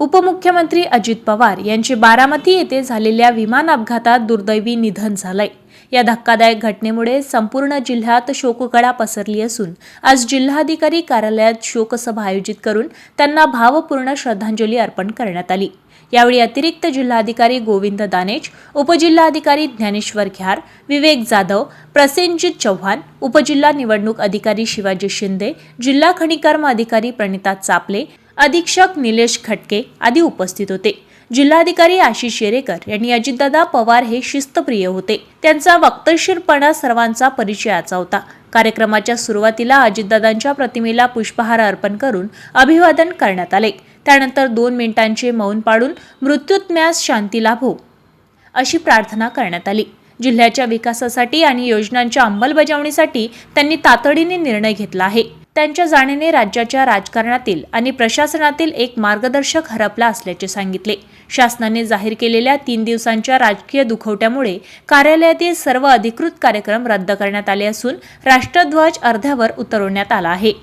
उपमुख्यमंत्री अजित पवार यांचे बारामती येथे झालेल्या विमान अपघातात दुर्दैवी निधन झालंय। या धक्कादायक घटनेमुळे संपूर्ण जिल्ह्यात शोककळा पसरली असून आज जिल्हाधिकारी कार्यालयात शोकसभा आयोजित करून त्यांना भावपूर्ण श्रद्धांजली अर्पण करण्यात आली। यावेळी अतिरिक्त जिल्हाधिकारी गोविंद दानेश, उपजिल्हाधिकारी ज्ञानेश्वर घ्यार, विवेक जाधव, प्रसेनजीत चव्हाण, उपजिल्हा निवडणूक अधिकारी शिवाजी शिंदे, जिल्हा खनिकर्म अधिकारी प्रणिता चापले, अधीक्षक निलेश खटके आदी उपस्थित होते। जिल्हाधिकारी आशिष येरेकर यांनी अजितदादा पवार हे शिस्तप्रिय होते। त्यांचा वक्तशीरपणा सर्वांचा परिचयाचा होता। कार्यक्रमाच्या सुरुवातीला अजितदादांच्या प्रतिमेला पुष्पहार अर्पण करून अभिवादन करण्यात आले। त्यानंतर 2 मिनिटांचे मौन पाळून मृत्युत्म्यास शांती लाभो अशी प्रार्थना करण्यात आली। जिल्ह्याच्या विकासासाठी आणि योजनांच्या अंमलबजावणीसाठी त्यांनी तातडीने निर्णय घेतला आहे। त्यांच्या जाण्याने राज्याच्या राजकारणातील आणि प्रशासनातील एक मार्गदर्शक हरपला असल्याचे सांगितले। शासनाने जाहीर केलेल्या 3 दिवसांच्या राजकीय दुखवट्यामुळे कार्यालयातील सर्व अधिकृत कार्यक्रम रद्द करण्यात आले असून राष्ट्रध्वज अर्ध्यावर उतरवण्यात आला आहे।